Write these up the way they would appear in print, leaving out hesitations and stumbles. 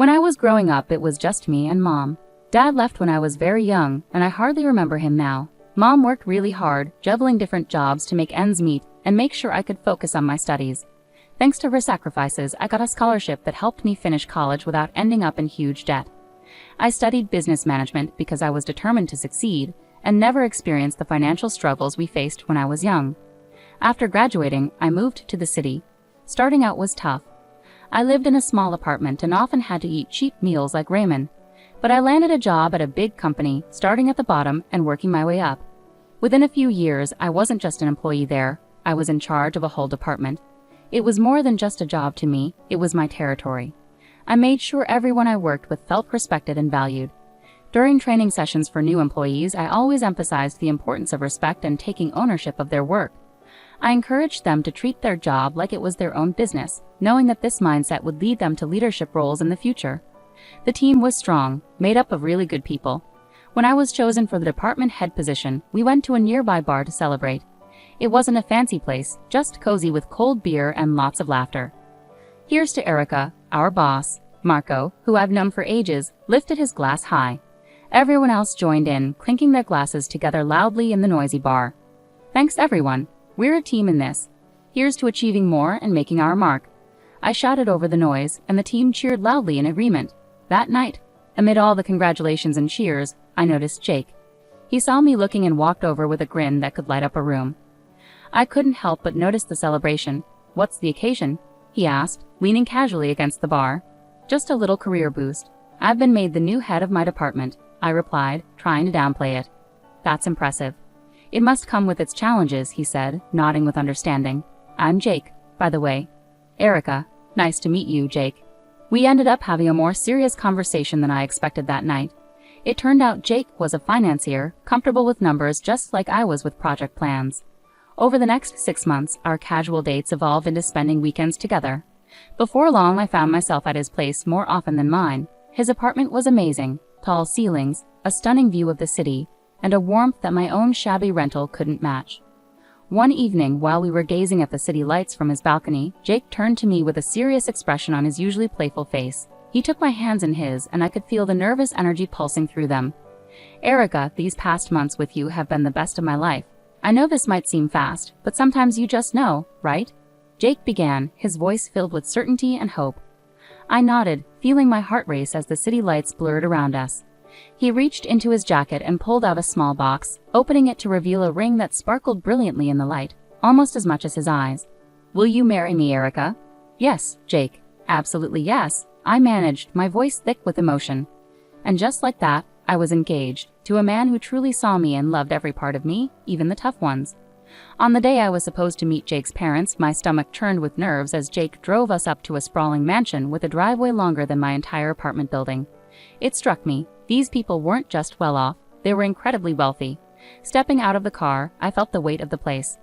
When I was growing up, it was just me and Mom. Dad left when I was very young, and I hardly remember him now. Mom worked really hard, juggling different jobs to make ends meet and make sure I could focus on my studies. Thanks to her sacrifices, I got a scholarship that helped me finish college without ending up in huge debt. I studied business management because I was determined to succeed and never experienced the financial struggles we faced when I was young. After graduating, I moved to the city. Starting out was tough. I lived in a small apartment and often had to eat cheap meals like ramen. But I landed a job at a big company, starting at the bottom and working my way up. Within a few years, I wasn't just an employee there, I was in charge of a whole department. It was more than just a job to me, it was my territory. I made sure everyone I worked with felt respected and valued. During training sessions for new employees, I always emphasized the importance of respect and taking ownership of their work. I encouraged them to treat their job like it was their own business, knowing that this mindset would lead them to leadership roles in the future. The team was strong, made up of really good people. When I was chosen for the department head position, we went to a nearby bar to celebrate. It wasn't a fancy place, just cozy with cold beer and lots of laughter. Here's to Erica, our boss. Marco, who I've known for ages, lifted his glass high. Everyone else joined in, clinking their glasses together loudly in the noisy bar. Thanks everyone. We're a team in this. Here's to achieving more and making our mark. I shouted over the noise, and the team cheered loudly in agreement. That night, amid all the congratulations and cheers, I noticed Jake. He saw me looking and walked over with a grin that could light up a room. I couldn't help but notice the celebration. What's the occasion? He asked, leaning casually against the bar. Just a little career boost. I've been made the new head of my department, I replied, trying to downplay it. That's impressive. It must come with its challenges, he said, nodding with understanding. I'm Jake, by the way. Erica. Nice to meet you, Jake. We ended up having a more serious conversation than I expected that night. It turned out Jake was a financier, comfortable with numbers just like I was with project plans. Over the next 6 months, our casual dates evolved into spending weekends together. Before long, I found myself at his place more often than mine. His apartment was amazing, tall ceilings, a stunning view of the city, and a warmth that my own shabby rental couldn't match. One evening, while we were gazing at the city lights from his balcony, Jake turned to me with a serious expression on his usually playful face. He took my hands in his, and I could feel the nervous energy pulsing through them. Erica, these past months with you have been the best of my life. I know this might seem fast, but sometimes you just know, right? Jake began, his voice filled with certainty and hope. I nodded, feeling my heart race as the city lights blurred around us. He reached into his jacket and pulled out a small box, opening it to reveal a ring that sparkled brilliantly in the light, almost as much as his eyes. Will you marry me, Erica? Yes, Jake. Absolutely yes, I managed, my voice thick with emotion. And just like that, I was engaged, to a man who truly saw me and loved every part of me, even the tough ones. On the day I was supposed to meet Jake's parents, my stomach churned with nerves as Jake drove us up to a sprawling mansion with a driveway longer than my entire apartment building. It struck me, these people weren't just well off, they were incredibly wealthy. Stepping out of the car, I felt the weight of the place.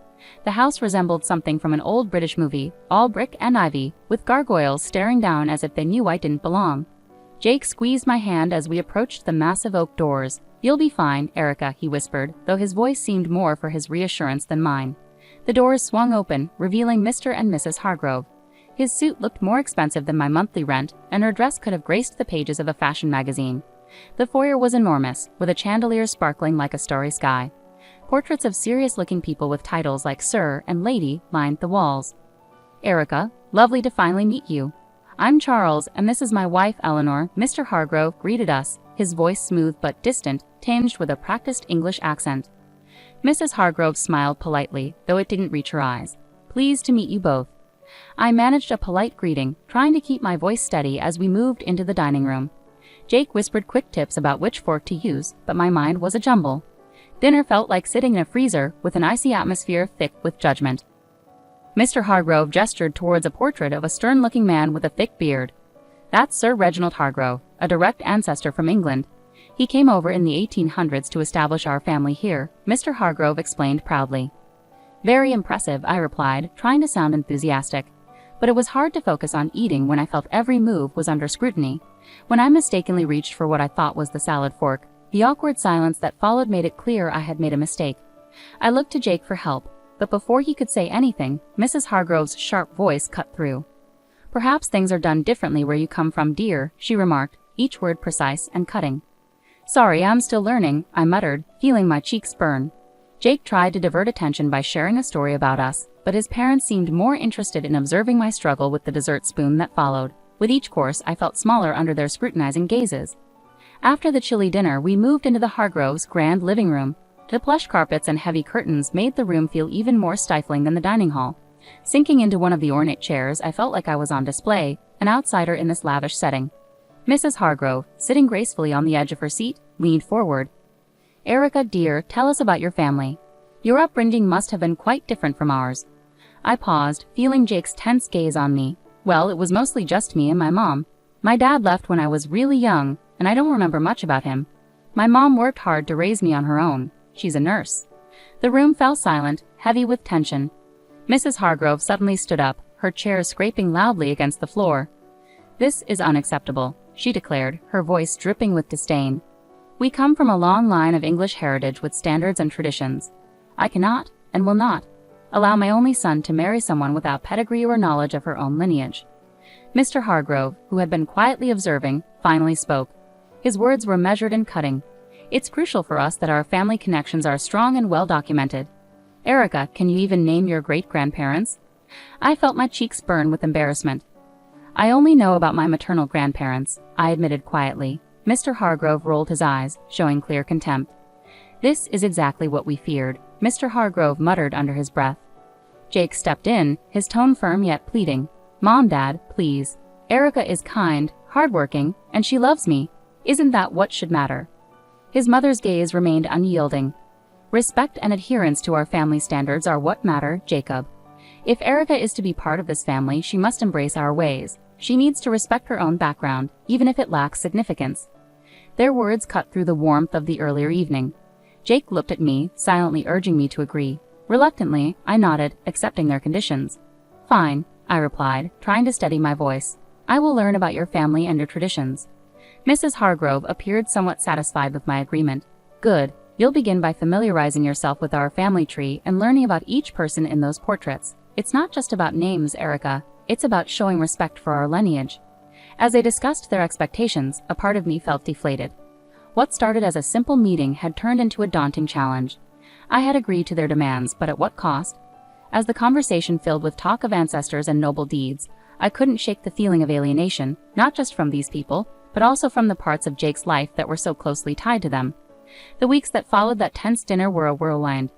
The house resembled something from an old British movie, all brick and ivy, with gargoyles staring down as if they knew I didn't belong. Jake squeezed my hand as we approached the massive oak doors. You'll be fine, Erica, he whispered, though his voice seemed more for his reassurance than mine. The doors swung open, revealing Mr. and Mrs. Hargrove. His suit looked more expensive than my monthly rent, and her dress could have graced the pages of a fashion magazine. The foyer was enormous, with a chandelier sparkling like a starry sky. Portraits of serious-looking people with titles like Sir and Lady lined the walls. Erica, lovely to finally meet you. I'm Charles, and this is my wife, Eleanor. Mr. Hargrove greeted us, his voice smooth but distant, tinged with a practiced English accent. Mrs. Hargrove smiled politely, though it didn't reach her eyes. Pleased to meet you both. I managed a polite greeting, trying to keep my voice steady as we moved into the dining room. Jake whispered quick tips about which fork to use, but my mind was a jumble. Dinner felt like sitting in a freezer with an icy atmosphere thick with judgment. Mr. Hargrove gestured towards a portrait of a stern-looking man with a thick beard. That's Sir Reginald Hargrove, a direct ancestor from England. He came over in the 1800s to establish our family here, Mr. Hargrove explained proudly. Very impressive, I replied, trying to sound enthusiastic. But it was hard to focus on eating when I felt every move was under scrutiny. When I mistakenly reached for what I thought was the salad fork, the awkward silence that followed made it clear I had made a mistake. I looked to Jake for help, but before he could say anything, Mrs. Hargrove's sharp voice cut through. Perhaps things are done differently where you come from, dear, she remarked, each word precise and cutting. Sorry, I'm still learning, I muttered, feeling my cheeks burn. Jake tried to divert attention by sharing a story about us, but his parents seemed more interested in observing my struggle with the dessert spoon that followed. With each course, I felt smaller under their scrutinizing gazes. After the chilly dinner, we moved into the Hargroves' grand living room. The plush carpets and heavy curtains made the room feel even more stifling than the dining hall. Sinking into one of the ornate chairs, I felt like I was on display, an outsider in this lavish setting. Mrs. Hargrove, sitting gracefully on the edge of her seat, leaned forward. Erica, dear, tell us about your family. Your upbringing must have been quite different from ours. I paused, feeling Jake's tense gaze on me. Well, it was mostly just me and my mom. My dad left when I was really young, and I don't remember much about him. My mom worked hard to raise me on her own. She's a nurse. The room fell silent, heavy with tension. Mrs. Hargrove suddenly stood up, her chair scraping loudly against the floor. This is unacceptable, she declared, her voice dripping with disdain. We come from a long line of English heritage with standards and traditions. I cannot, and will not, allow my only son to marry someone without pedigree or knowledge of her own lineage. Mr. Hargrove, who had been quietly observing, finally spoke. His words were measured and cutting. It's crucial for us that our family connections are strong and well documented. Erica, can you even name your great-grandparents? I felt my cheeks burn with embarrassment. I only know about my maternal grandparents, I admitted quietly. Mr. Hargrove rolled his eyes, showing clear contempt. This is exactly what we feared, Mr. Hargrove muttered under his breath. Jake stepped in, his tone firm yet pleading. Mom, Dad, please. Erica is kind, hardworking, and she loves me. Isn't that what should matter? His mother's gaze remained unyielding. Respect and adherence to our family standards are what matter, Jacob. If Erica is to be part of this family, she must embrace our ways. She needs to respect her own background, even if it lacks significance. Their words cut through the warmth of the earlier evening. Jake looked at me, silently urging me to agree. Reluctantly, I nodded, accepting their conditions. Fine, I replied, trying to steady my voice. I will learn about your family and your traditions. Mrs. Hargrove appeared somewhat satisfied with my agreement. Good. You'll begin by familiarizing yourself with our family tree and learning about each person in those portraits. It's not just about names, Erica. It's about showing respect for our lineage. As they discussed their expectations, a part of me felt deflated. What started as a simple meeting had turned into a daunting challenge. I had agreed to their demands, but at what cost? As the conversation filled with talk of ancestors and noble deeds, I couldn't shake the feeling of alienation, not just from these people, but also from the parts of Jake's life that were so closely tied to them. The weeks that followed that tense dinner were a whirlwind.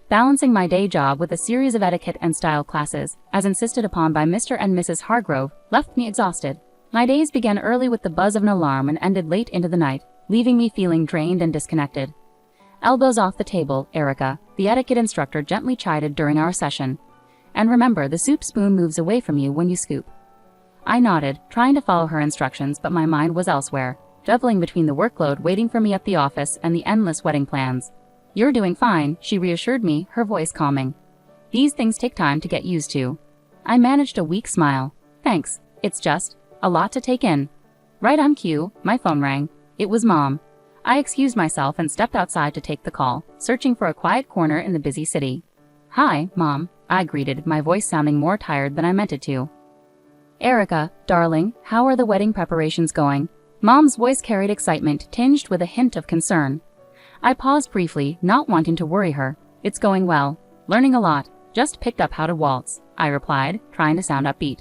Balancing my day job with a series of etiquette and style classes, as insisted upon by Mr. and Mrs. Hargrove, left me exhausted. My days began early with the buzz of an alarm and ended late into the night, leaving me feeling drained and disconnected. Elbows off the table, Erica, the etiquette instructor gently chided during our session. And remember, the soup spoon moves away from you when you scoop. I nodded, trying to follow her instructions, but my mind was elsewhere, juggling between the workload waiting for me at the office and the endless wedding plans. You're doing fine, she reassured me, her voice calming. These things take time to get used to. I managed a weak smile. Thanks, it's just a lot to take in. Right on cue, my phone rang. It was Mom. I excused myself and stepped outside to take the call, searching for a quiet corner in the busy city. Hi, Mom, I greeted, my voice sounding more tired than I meant it to. Erica, darling, how are the wedding preparations going? Mom's voice carried excitement, tinged with a hint of concern. I paused briefly, not wanting to worry her. It's going well. Learning a lot. Just picked up how to waltz, I replied, trying to sound upbeat.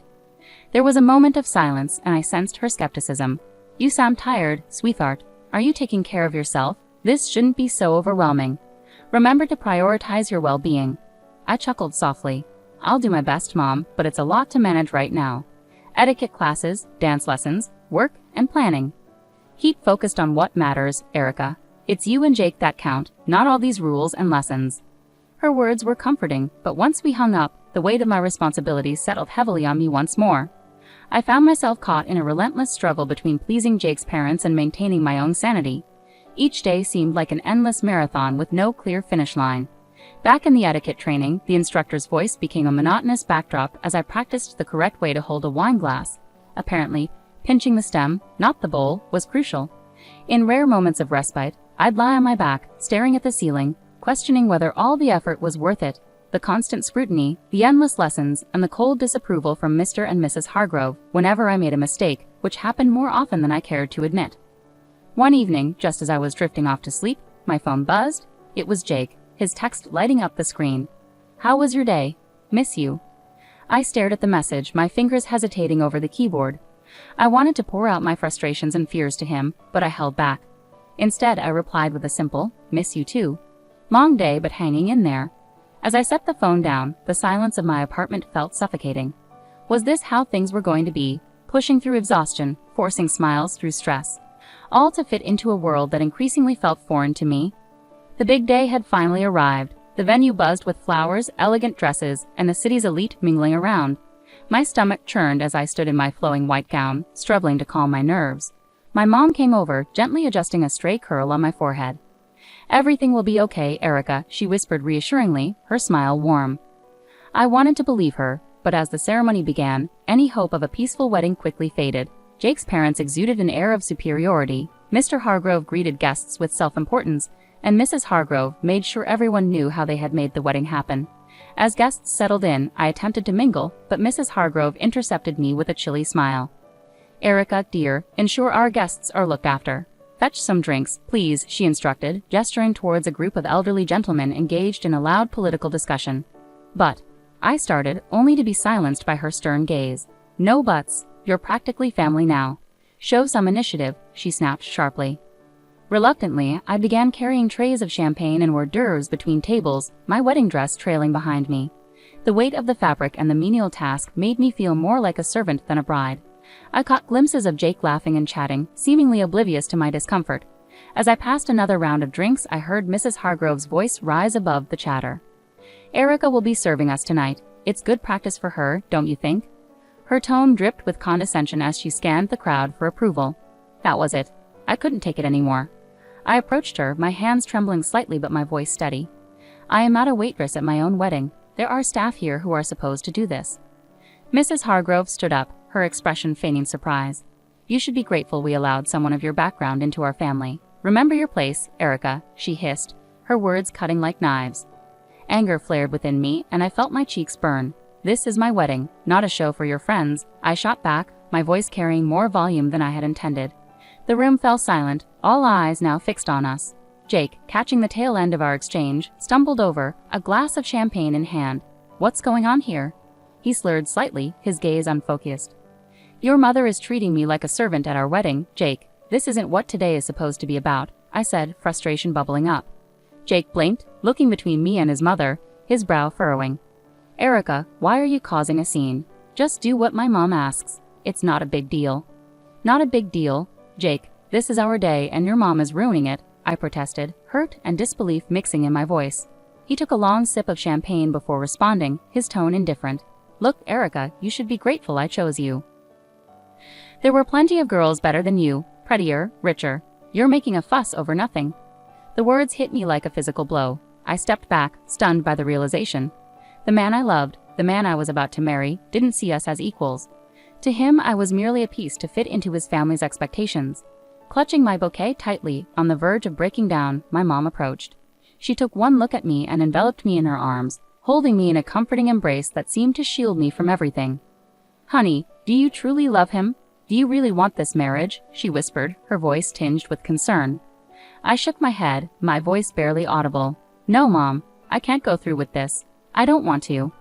There was a moment of silence, and I sensed her skepticism. You sound tired, sweetheart. Are you taking care of yourself? This shouldn't be so overwhelming. Remember to prioritize your well-being. I chuckled softly. I'll do my best, Mom, but it's a lot to manage right now. Etiquette classes, dance lessons, work, and planning. Keep focused on what matters, Erica. It's you and Jake that count, not all these rules and lessons. Her words were comforting, but once we hung up, the weight of my responsibilities settled heavily on me once more. I found myself caught in a relentless struggle between pleasing Jake's parents and maintaining my own sanity. Each day seemed like an endless marathon with no clear finish line. Back in the etiquette training, the instructor's voice became a monotonous backdrop as I practiced the correct way to hold a wine glass. Apparently, pinching the stem, not the bowl, was crucial. In rare moments of respite, I'd lie on my back, staring at the ceiling, questioning whether all the effort was worth it. the constant scrutiny, the endless lessons, and the cold disapproval from Mr. and Mrs. Hargrove whenever I made a mistake, which happened more often than I cared to admit. One evening, just as I was drifting off to sleep, my phone buzzed. It was Jake, his text lighting up the screen. "How was your day? Miss you." I stared at the message, my fingers hesitating over the keyboard. I wanted to pour out my frustrations and fears to him, but I held back. Instead, I replied with a simple, "Miss you too." Long day, but hanging in there. As I set the phone down, the silence of my apartment felt suffocating. Was this how things were going to be? Pushing through exhaustion, forcing smiles through stress, all to fit into a world that increasingly felt foreign to me? The big day had finally arrived. The venue buzzed with flowers, elegant dresses, and the city's elite mingling around. My stomach churned as I stood in my flowing white gown, struggling to calm my nerves. My mom came over, gently adjusting a stray curl on my forehead. "Everything will be okay, Erica," she whispered reassuringly, her smile warm. I wanted to believe her, but as the ceremony began, any hope of a peaceful wedding quickly faded. Jake's parents exuded an air of superiority. Mr. Hargrove greeted guests with self-importance, and Mrs. Hargrove made sure everyone knew how they had made the wedding happen. As guests settled in, I attempted to mingle, but Mrs. Hargrove intercepted me with a chilly smile. "Erica, dear, ensure our guests are looked after. Fetch some drinks, please," she instructed, gesturing towards a group of elderly gentlemen engaged in a loud political discussion. "But," I started, only to be silenced by her stern gaze. "No buts, you're practically family now. Show some initiative," she snapped sharply. Reluctantly, I began carrying trays of champagne and hors d'oeuvres between tables, my wedding dress trailing behind me. The weight of the fabric and the menial task made me feel more like a servant than a bride. I caught glimpses of Jake laughing and chatting, seemingly oblivious to my discomfort. As I passed another round of drinks, I heard Mrs. Hargrove's voice rise above the chatter. "Erica will be serving us tonight. It's good practice for her, don't you think?" Her tone dripped with condescension as she scanned the crowd for approval. That was it. I couldn't take it anymore. I approached her, my hands trembling slightly but my voice steady. "I am not a waitress at my own wedding. There are staff here who are supposed to do this." Mrs. Hargrove stood up, her expression feigning surprise. "You should be grateful we allowed someone of your background into our family. Remember your place, Erica," she hissed, her words cutting like knives. Anger flared within me, and I felt my cheeks burn. "This is my wedding, not a show for your friends," I shot back, my voice carrying more volume than I had intended. The room fell silent, all eyes now fixed on us. Jake, catching the tail end of our exchange, stumbled over, a glass of champagne in hand. "What's going on here?" He slurred slightly, his gaze unfocused. "Your mother is treating me like a servant at our wedding, Jake. This isn't what today is supposed to be about," I said, frustration bubbling up. Jake blinked, looking between me and his mother, his brow furrowing. "Erica, why are you causing a scene? Just do what my mom asks. It's not a big deal." "Not a big deal? Jake, this is our day and your mom is ruining it," I protested, hurt and disbelief mixing in my voice. He took a long sip of champagne before responding, his tone indifferent. "Look, Erica, you should be grateful I chose you. There were plenty of girls better than you, prettier, richer. You're making a fuss over nothing." The words hit me like a physical blow. I stepped back, stunned by the realization. The man I loved, the man I was about to marry, didn't see us as equals. To him, I was merely a piece to fit into his family's expectations. Clutching my bouquet tightly, on the verge of breaking down, my mom approached. She took one look at me and enveloped me in her arms, holding me in a comforting embrace that seemed to shield me from everything. "Honey, do you truly love him? Do you really want this marriage?" she whispered, her voice tinged with concern. I shook my head, my voice barely audible. "No, Mom, I can't go through with this. I don't want to."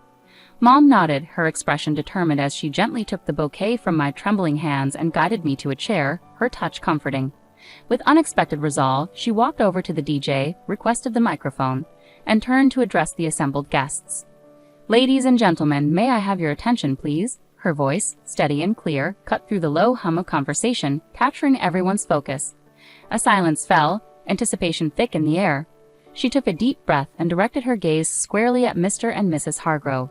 Mom nodded, her expression determined as she gently took the bouquet from my trembling hands and guided me to a chair, her touch comforting. With unexpected resolve, she walked over to the DJ, requested the microphone, and turned to address the assembled guests. "Ladies and gentlemen, may I have your attention, please?" Her voice, steady and clear, cut through the low hum of conversation, capturing everyone's focus. A silence fell, anticipation thick in the air. She took a deep breath and directed her gaze squarely at Mr. and Mrs. Hargrove.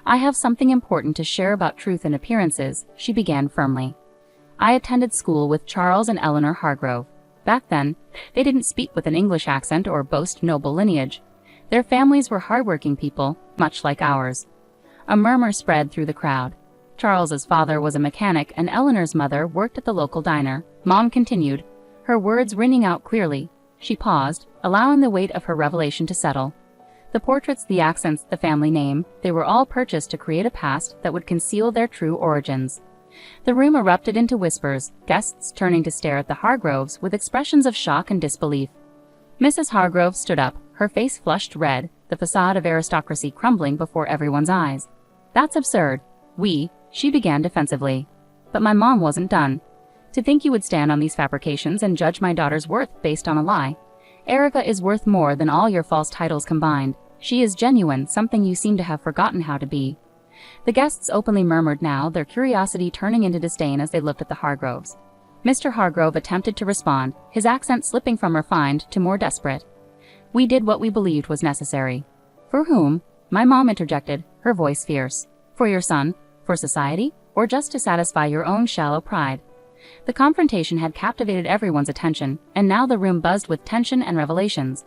"I have something important to share about truth and appearances," she began firmly. "I attended school with Charles and Eleanor Hargrove. Back then, they didn't speak with an English accent or boast noble lineage. Their families were hardworking people, much like ours." A murmur spread through the crowd. Charles's father was a mechanic and Eleanor's mother worked at the local diner. Mom continued, her words ringing out clearly. She paused, allowing the weight of her revelation to settle. The portraits, the accents, the family name, they were all purchased to create a past that would conceal their true origins. The room erupted into whispers, guests turning to stare at the Hargroves with expressions of shock and disbelief. Mrs. Hargrove stood up, her face flushed red, the facade of aristocracy crumbling before everyone's eyes. "That's absurd. She began defensively. But my mom wasn't done. "To think you would stand on these fabrications and judge my daughter's worth based on a lie. Erica is worth more than all your false titles combined. She is genuine, something you seem to have forgotten how to be." The guests openly murmured now, their curiosity turning into disdain as they looked at the Hargroves. Mr. Hargrove attempted to respond, his accent slipping from refined to more desperate. "We did what we believed was necessary." "For whom?" my mom interjected, her voice fierce. "For your son? For society? Or just to satisfy your own shallow pride?" The confrontation had captivated everyone's attention, and now the room buzzed with tension and revelations.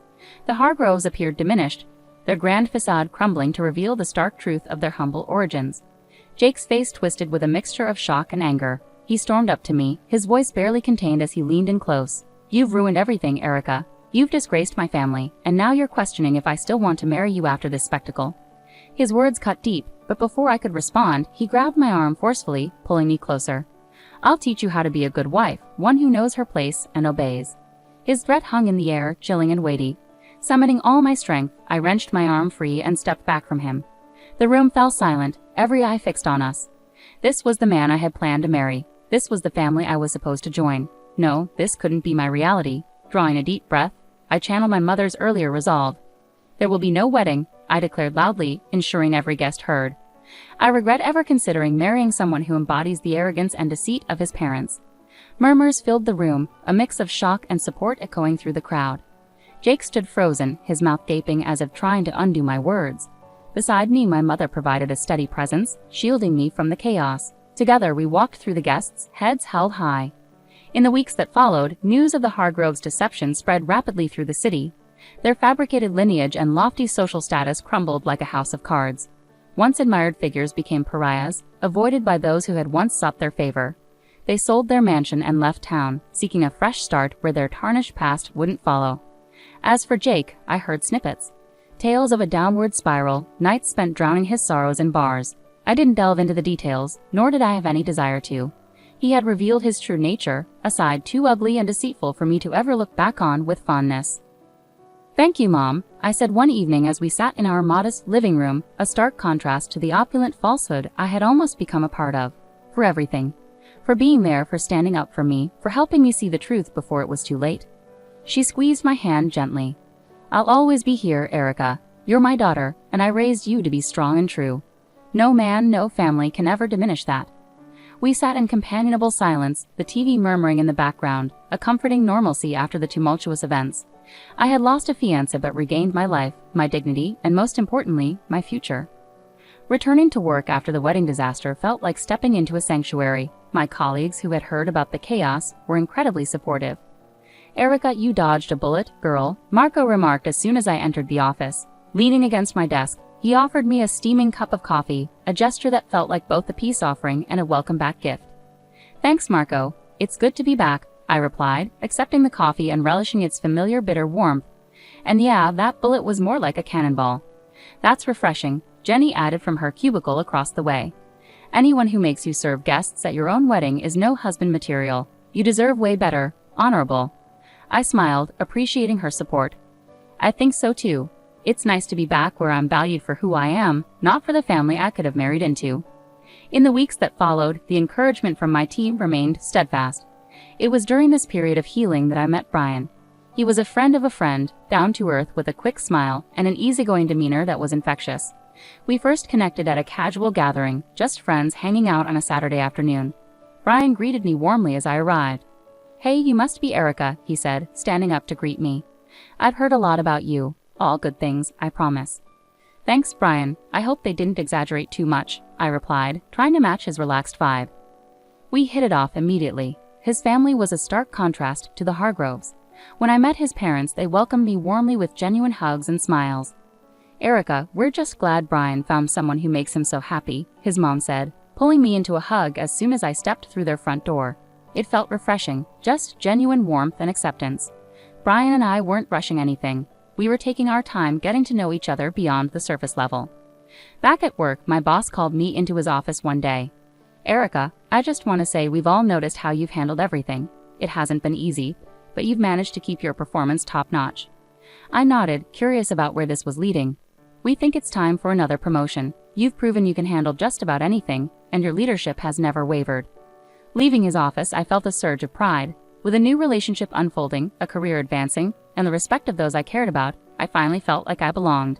The Hargroves appeared diminished, their grand facade crumbling to reveal the stark truth of their humble origins. Jake's face twisted with a mixture of shock and anger. He stormed up to me, his voice barely contained as he leaned in close. "You've ruined everything, Erica. You've disgraced my family, and now you're questioning if I still want to marry you after this spectacle." His words cut deep, but before I could respond, he grabbed my arm forcefully, pulling me closer. "I'll teach you how to be a good wife, one who knows her place and obeys." His threat hung in the air, chilling and weighty. Summoning all my strength, I wrenched my arm free and stepped back from him. The room fell silent, every eye fixed on us. This was the man I had planned to marry. This was the family I was supposed to join. No, this couldn't be my reality. Drawing a deep breath, I channeled my mother's earlier resolve. "There will be no wedding," I declared loudly, ensuring every guest heard. "I regret ever considering marrying someone who embodies the arrogance and deceit of his parents." Murmurs filled the room, a mix of shock and support echoing through the crowd. Jake stood frozen, his mouth gaping as if trying to undo my words. Beside me, my mother provided a steady presence, shielding me from the chaos. Together, we walked through the guests, heads held high. In the weeks that followed, news of the Hargroves' deception spread rapidly through the city. Their fabricated lineage and lofty social status crumbled like a house of cards. Once admired figures became pariahs, avoided by those who had once sought their favor. They sold their mansion and left town, seeking a fresh start where their tarnished past wouldn't follow. As for Jake, I heard snippets. Tales of a downward spiral, nights spent drowning his sorrows in bars. I didn't delve into the details, nor did I have any desire to. He had revealed his true nature, a side too ugly and deceitful for me to ever look back on with fondness. "Thank you, Mom," I said one evening as we sat in our modest living room, a stark contrast to the opulent falsehood I had almost become a part of. "For everything. For being there, for standing up for me, for helping me see the truth before it was too late." She squeezed my hand gently. "I'll always be here, Erica. You're my daughter, and I raised you to be strong and true. No man, no family can ever diminish that." We sat in companionable silence, the TV murmuring in the background, a comforting normalcy after the tumultuous events. I had lost a fiancé but regained my life, my dignity, and most importantly, my future. Returning to work after the wedding disaster felt like stepping into a sanctuary. My colleagues, who had heard about the chaos, were incredibly supportive. "Erica, you dodged a bullet, girl," Marco remarked as soon as I entered the office. Leaning against my desk, he offered me a steaming cup of coffee, a gesture that felt like both a peace offering and a welcome-back gift. "Thanks, Marco. It's good to be back," I replied, accepting the coffee and relishing its familiar bitter warmth. "And yeah, that bullet was more like a cannonball." "That's refreshing," Jenny added from her cubicle across the way. "Anyone who makes you serve guests at your own wedding is no husband material. You deserve way better, honorable." I smiled, appreciating her support. "I think so too. It's nice to be back where I'm valued for who I am, not for the family I could have married into." In the weeks that followed, the encouragement from my team remained steadfast. It was during this period of healing that I met Brian. He was a friend of a friend, down to earth with a quick smile and an easygoing demeanor that was infectious. We first connected at a casual gathering, just friends hanging out on a Saturday afternoon. Brian greeted me warmly as I arrived. "Hey, you must be Erica," he said, standing up to greet me. "I've heard a lot about you. All good things, I promise." "Thanks, Brian. I hope they didn't exaggerate too much," I replied, trying to match his relaxed vibe. We hit it off immediately. His family was a stark contrast to the Hargroves. When I met his parents, they welcomed me warmly with genuine hugs and smiles. "Erica, we're just glad Brian found someone who makes him so happy," his mom said, pulling me into a hug as soon as I stepped through their front door. It felt refreshing, just genuine warmth and acceptance. Brian and I weren't rushing anything. We were taking our time getting to know each other beyond the surface level. Back at work, my boss called me into his office one day. "Erica, I just want to say we've all noticed how you've handled everything. It hasn't been easy, but you've managed to keep your performance top-notch." I nodded, curious about where this was leading. "We think it's time for another promotion. You've proven you can handle just about anything, and your leadership has never wavered." Leaving his office, I felt a surge of pride. With a new relationship unfolding, a career advancing, and the respect of those I cared about, I finally felt like I belonged.